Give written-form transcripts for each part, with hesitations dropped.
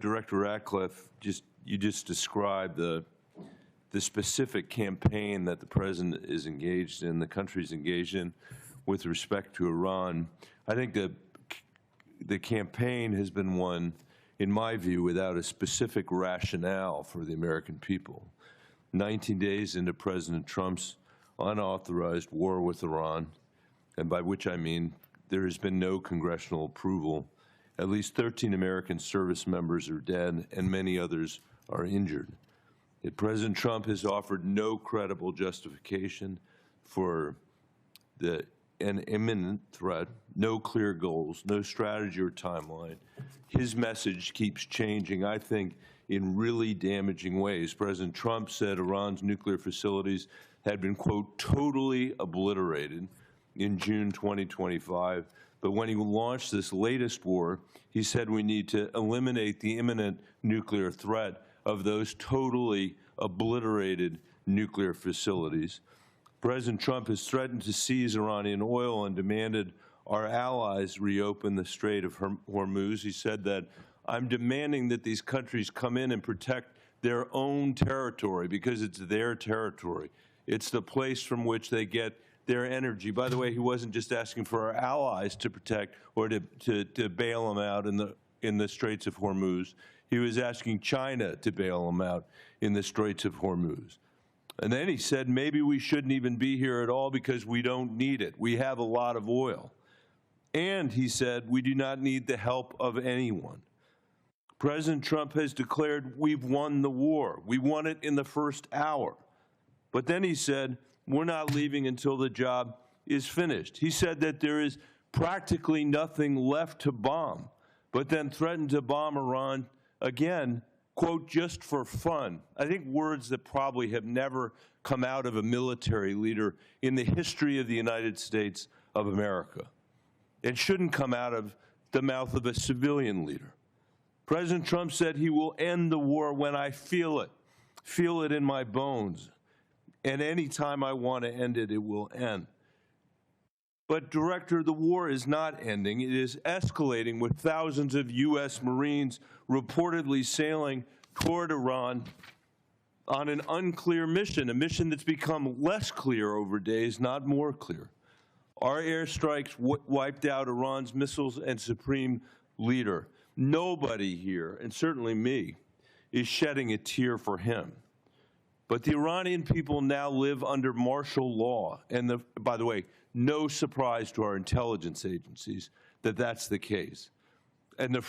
Director Ratcliffe, you just described the specific campaign that the president is engaged in, the country's engaged in, with respect to Iran. I think the campaign has been one, in my view, without a specific rationale for the American people. 19 days into President Trump's unauthorized war with Iran, and by which I mean there has been no congressional approval, at least 13 American service members are dead and many others are injured. Yet President Trump has offered no credible justification for an imminent threat, no clear goals, no strategy or timeline. His message keeps changing, I think, in really damaging ways. President Trump said Iran's nuclear facilities had been, quote, totally obliterated in June 2025. But when he launched this latest war, he said we need to eliminate the imminent nuclear threat of those totally obliterated nuclear facilities. President Trump has threatened to seize Iranian oil and demanded our allies reopen the Strait of Hormuz. He said that I'm demanding that these countries come in and protect their own territory because it's their territory. It's the place from which they get their energy. By the way, he wasn't just asking for our allies to protect or to bail them out in the Straits of Hormuz. He was asking China to bail them out in the Straits of Hormuz. And then he said, maybe we shouldn't even be here at all because we don't need it. We have a lot of oil. And he said, we do not need the help of anyone. President Trump has declared we've won the war. We won it in the first hour. But then he said, we're not leaving until the job is finished. He said that there is practically nothing left to bomb, but then threatened to bomb Iran again, quote, just for fun. I think words that probably have never come out of a military leader in the history of the United States of America. It shouldn't come out of the mouth of a civilian leader. President Trump said he will end the war when I feel it in my bones. And any time I want to end it, it will end. But, Director, the war is not ending. It is escalating with thousands of U.S. Marines reportedly sailing toward Iran on an unclear mission, a mission that's become less clear over days, not more clear. Our airstrikes wiped out Iran's missiles and supreme leader. Nobody here, and certainly me, is shedding a tear for him. But the Iranian people now live under martial law. And by the way, no surprise to our intelligence agencies that that's the case. And the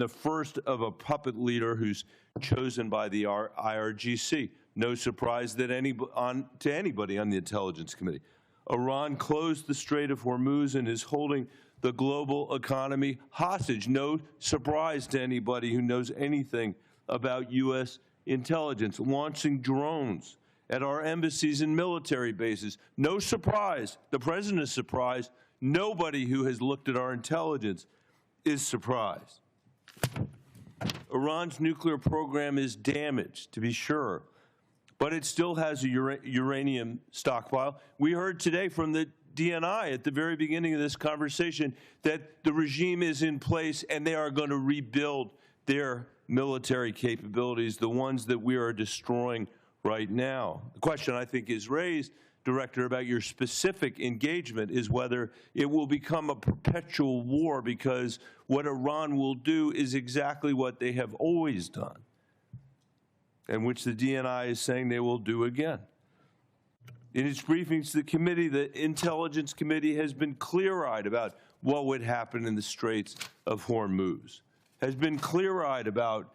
first of a puppet leader who's chosen by the IRGC. No surprise that to anybody on the Intelligence Committee. Iran closed the Strait of Hormuz and is holding the global economy hostage. No surprise to anybody who knows anything about U.S. intelligence, launching drones at our embassies and military bases. No surprise. The president is surprised. Nobody who has looked at our intelligence is surprised. Iran's nuclear program is damaged, to be sure, but it still has a uranium stockpile. We heard today from the DNI at the very beginning of this conversation that the regime is in place and they are going to rebuild their military capabilities, the ones that we are destroying right now. The question I think is raised, Director, about your specific engagement is whether it will become a perpetual war because what Iran will do is exactly what they have always done, and which the DNI is saying they will do again. In its briefings to the committee, the Intelligence Committee has been clear-eyed about what would happen in the Straits of Hormuz, has been clear-eyed about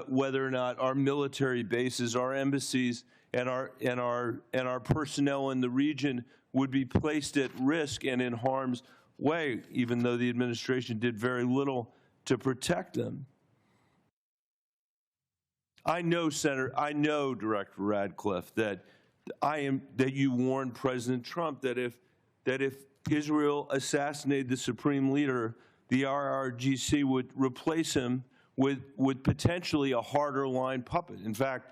whether or not our military bases, our embassies, and our personnel in the region would be placed at risk and in harm's way, even though the administration did very little to protect them. I know, Director Ratcliffe, that you warned President Trump that if Israel assassinated the supreme leader, the IRGC would replace him with potentially a harder line puppet. In fact,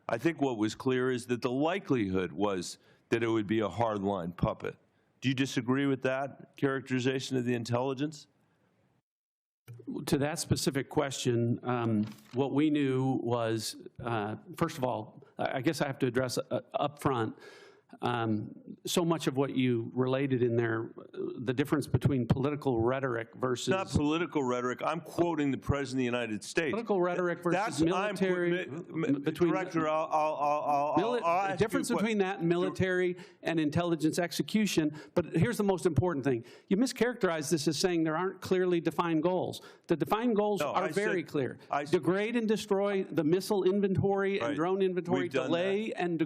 I think what was clear is that the likelihood was that it would be a hard line puppet. Do you disagree with that characterization of the intelligence? To that specific question, what we knew was, first of all, I guess I have to address up front, so much of what you related in there, the difference between political rhetoric versus... Not political rhetoric. I'm quoting the President of the United States. Political rhetoric versus military... Director, I'll ask the difference between that and military and intelligence execution, but here's the most important thing. You mischaracterize this as saying there aren't clearly defined goals. The defined goals are very clear. Degrade and destroy the missile inventory and drone inventory, delay and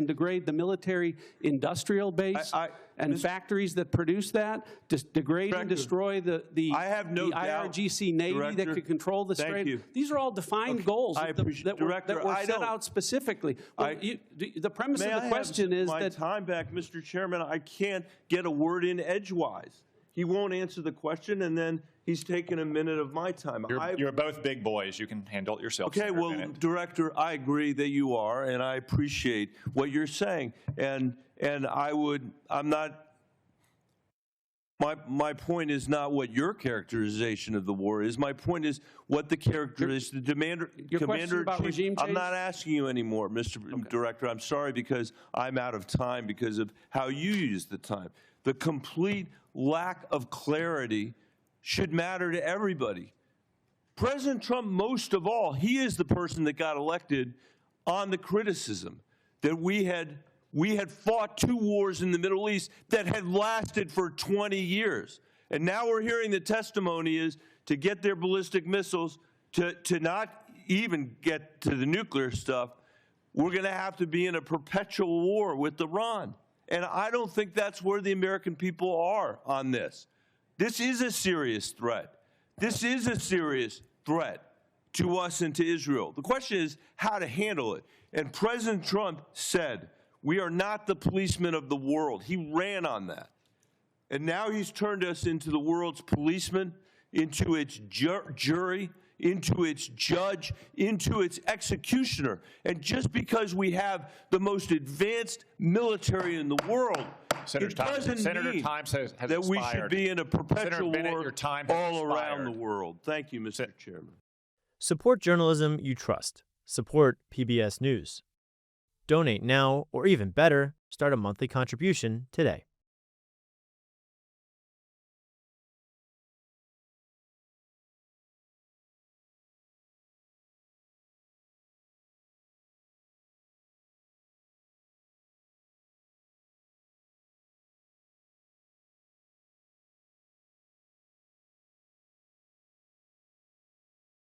degrade the military industrial base and factories that produce that, degrade and destroy the IRGC Navy that could control the strait. These are all defined goals that were set out specifically. Well, the premise of the question is that... My time back, Mr. Chairman, I can't get a word in edgewise. He won't answer the question, and then he's taken a minute of my time. You're both big boys. You can handle it yourself. Okay, well, Bennett. Director, I agree that you are, and I appreciate what you're saying. And I'm not, my point is not what your characterization of the war is. My point is what the characterization, the commander-in-chief. I'm not asking you anymore, Mr. Director. I'm sorry because I'm out of time because of how you use the time. The complete lack of clarity should matter to everybody. President Trump, most of all, he is the person that got elected on the criticism that we had fought 2 wars in the Middle East that had lasted for 20 years. And now we're hearing the testimony is to get their ballistic missiles, to not even get to the nuclear stuff, we're going to have to be in a perpetual war with Iran. And I don't think that's where the American people are on this. This is a serious threat. This is a serious threat to us and to Israel. The question is how to handle it. And President Trump said, we are not the policemen of the world. He ran on that. And now he's turned us into the world's policemen, into its jury, into its judge, into its executioner. And just because we have the most advanced military in the world, it doesn't mean that we should be in a perpetual war all around the world. Thank you, Mr. Chairman. Support journalism you trust. Support PBS News. Donate now, or even better, start a monthly contribution today.